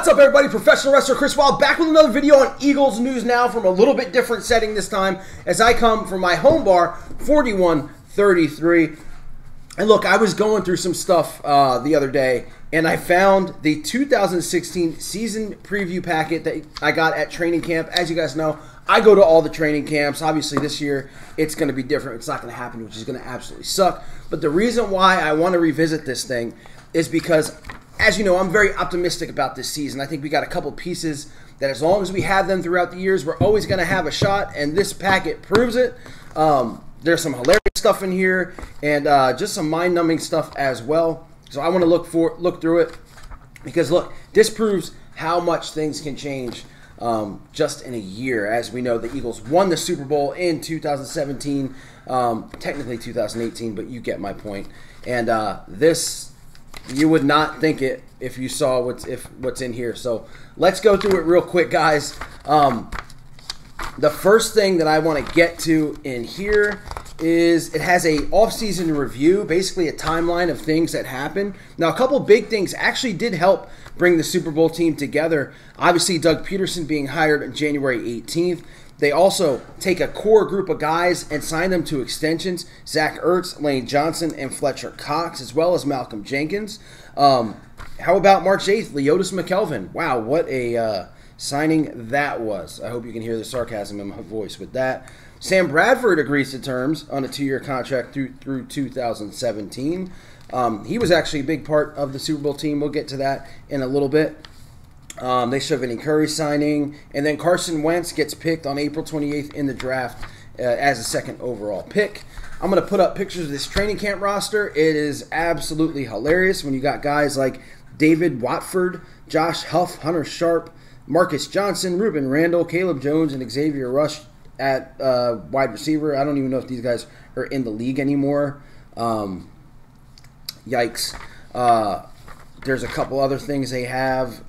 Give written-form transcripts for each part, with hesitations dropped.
What's up, everybody? Professional wrestler Chris Wild back with another video on Eagles news now from a little bit different setting this time as I come from my home bar, 4133. And look, I was going through some stuff the other day and I found the 2016 season preview packet that I got at training camp. As you guys know, I go to all the training camps. Obviously, this year it's going to be different. It's not going to happen, which is going to absolutely suck. But the reason why I want to revisit this thing is because, as you know, I'm very optimistic about this season. I think we got a couple pieces that as long as we have them throughout the years, we're always going to have a shot, and this packet proves it. There's some hilarious stuff in here and just some mind-numbing stuff as well. So I want to look through it because, look, this proves how much things can change just in a year. As we know, the Eagles won the Super Bowl in 2017, technically 2018, but you get my point. And this, you would not think it if you saw what's in here. So let's go through it real quick, guys. The first thing that I want to get to in here is it has a off-season review, basically a timeline of things that happened. Now, a couple big things actually did help bring the Super Bowl team together. Obviously, Doug Peterson being hired on January 18th. They also take a core group of guys and sign them to extensions. Zach Ertz, Lane Johnson, and Fletcher Cox, as well as Malcolm Jenkins. How about March 8th, Leotis McKelvin? Wow, what a signing that was. I hope you can hear the sarcasm in my voice with that. Sam Bradford agrees to terms on a 2-year contract through 2017. He was actually a big part of the Super Bowl team. We'll get to that in a little bit. They show Vinny Curry signing. And then Carson Wentz gets picked on April 28th in the draft as a second overall pick. I'm going to put up pictures of this training camp roster. It is absolutely hilarious when you got guys like David Watford, Josh Huff, Hunter Sharp, Marcus Johnson, Ruben Randall, Caleb Jones, and Xavier Rush at wide receiver. I don't even know if these guys are in the league anymore. Yikes. There's a couple other things they have.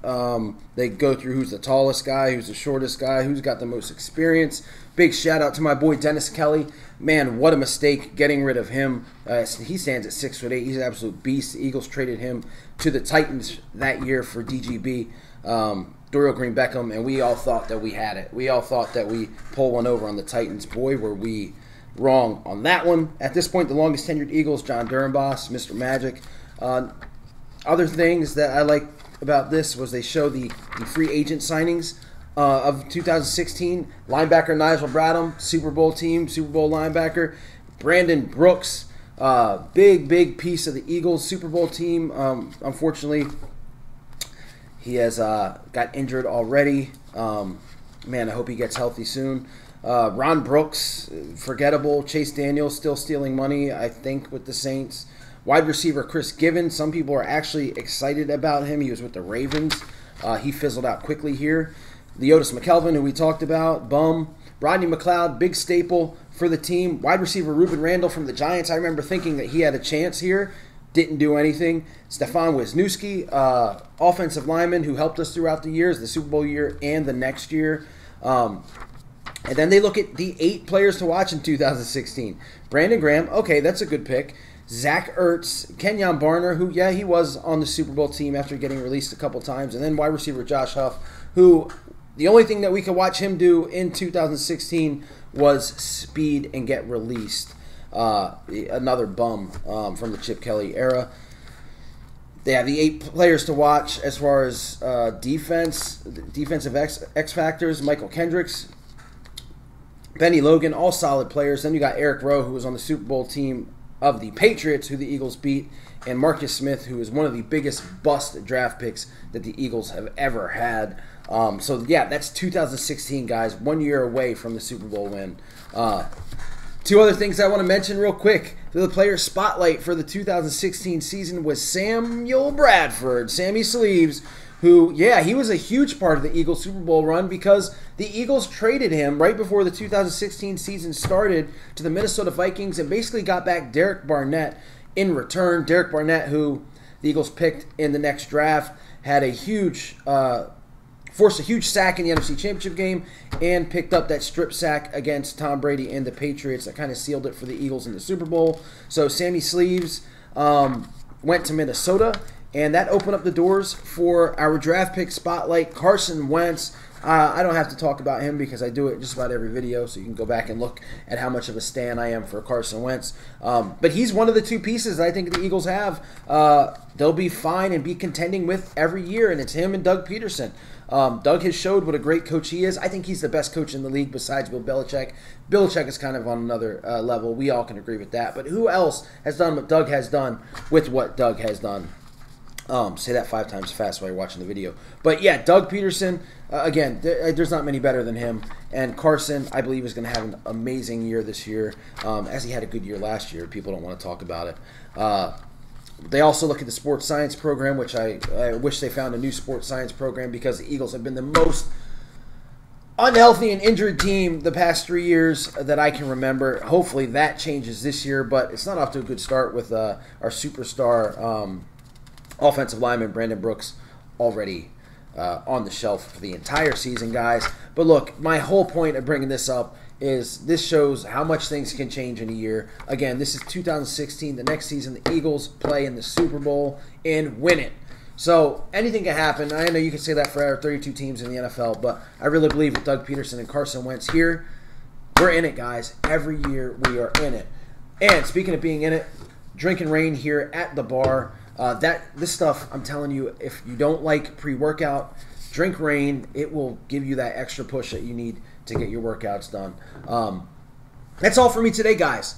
They go through who's the tallest guy, who's the shortest guy, who's got the most experience. Big shout out to my boy Dennis Kelly. Man, what a mistake getting rid of him. He stands at 6'8". He's an absolute beast. The Eagles traded him to the Titans that year for DGB. Dorial Green Beckham, and we all thought that we had it. We all thought that we pulled one over on the Titans. Boy, were we wrong on that one. At this point, the longest tenured Eagles, John Durenboss, Mr. Magic. Other things that I like about this was they show the free agent signings of 2016. Linebacker Nigel Bradham, Super Bowl team, Super Bowl linebacker. Brandon Brooks, big piece of the Eagles Super Bowl team. Unfortunately, he has got injured already. Man, I hope he gets healthy soon. Ron Brooks, forgettable. Chase Daniels still stealing money, I think, with the Saints. Wide receiver Chris Given. Some people are actually excited about him. He was with the Ravens. He fizzled out quickly here. Leotis McKelvin, who we talked about, bum. Rodney McLeod, big staple for the team. Wide receiver Ruben Randall from the Giants. I remember thinking that he had a chance here. Didn't do anything. Stefan Wisniewski, offensive lineman who helped us throughout the years, the Super Bowl year and the next year. And then they look at the 8 players to watch in 2016. Brandon Graham, okay, that's a good pick. Zach Ertz, Kenyon Barner, who, yeah, he was on the Super Bowl team after getting released a couple times. And then wide receiver Josh Huff, who the only thing that we could watch him do in 2016 was speed and get released. Another bum from the Chip Kelly era. They have the 8 players to watch as far as defensive X factors. Michael Kendricks, Benny Logan, all solid players. Then you got Eric Rowe, who was on the Super Bowl team of the Patriots, who the Eagles beat, and Marcus Smith, who is one of the biggest bust draft picks that the Eagles have ever had. So yeah, that's 2016, guys. 1 year away from the Super Bowl win. 2 other things I want to mention real quick. The player spotlight for the 2016 season was Samuel Bradford, Sammy Sleeves, who, yeah, he was a huge part of the Eagles Super Bowl run because the Eagles traded him right before the 2016 season started to the Minnesota Vikings and basically got back Derek Barnett in return. Derek Barnett, who the Eagles picked in the next draft, had a huge forced a huge sack in the NFC Championship game and picked up that strip sack against Tom Brady and the Patriots that kind of sealed it for the Eagles in the Super Bowl. So Sammy Sleeves went to Minnesota, and that opened up the doors for our draft pick spotlight, Carson Wentz. I don't have to talk about him because I do it just about every video, so you can go back and look at how much of a stan I am for Carson Wentz. But he's one of the two pieces that I think the Eagles have. They'll be fine and be contending with every year, and it's him and Doug Peterson. Doug has showed what a great coach he is. I think he's the best coach in the league besides Bill Belichick. Belichick is kind of on another level. We all can agree with that. But who else has done what Doug has done with what Doug has done? Say that 5 times fast while you're watching the video. But yeah, Doug Peterson, again, there's not many better than him. And Carson, I believe, is going to have an amazing year this year, as he had a good year last year. People don't want to talk about it. They also look at the sports science program, which I wish they found a new sports science program, because the Eagles have been the most unhealthy and injured team the past 3 years that I can remember. Hopefully that changes this year, but it's not off to a good start with our superstar offensive lineman Brandon Brooks already on the shelf for the entire season, guys. But look, my whole point of bringing this up is this shows how much things can change in a year. Again, this is 2016. The next season, the Eagles play in the Super Bowl and win it. So anything can happen. I know you can say that for our 32 teams in the NFL, but I really believe with Doug Peterson and Carson Wentz here, we're in it, guys. Every year we are in it. And speaking of being in it, drinking rain here at the bar. This stuff, I'm telling you, if you don't like pre-workout, drink rain. It will give you that extra push that you need to get your workouts done. That's all for me today, guys.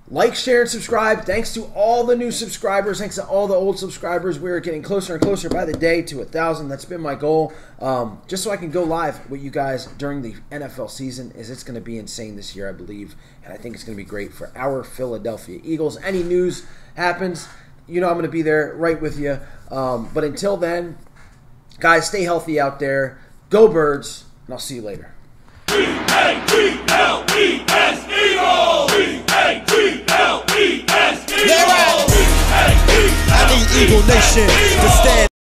Like, share, and subscribe. Thanks to all the new subscribers. Thanks to all the old subscribers. We're getting closer and closer by the day to 1,000. That's been my goal. Just so I can go live with you guys during the NFL season, as it's going to be insane this year, I believe. And I think it's going to be great for our Philadelphia Eagles. Any news happens, you know I'm going to be there right with you. But until then, guys, stay healthy out there. Go Birds, and I'll see you later. E-A-G-L-E-S, Eagles! E-A-G-L-E-S, Eagles! I need Eagle Nation.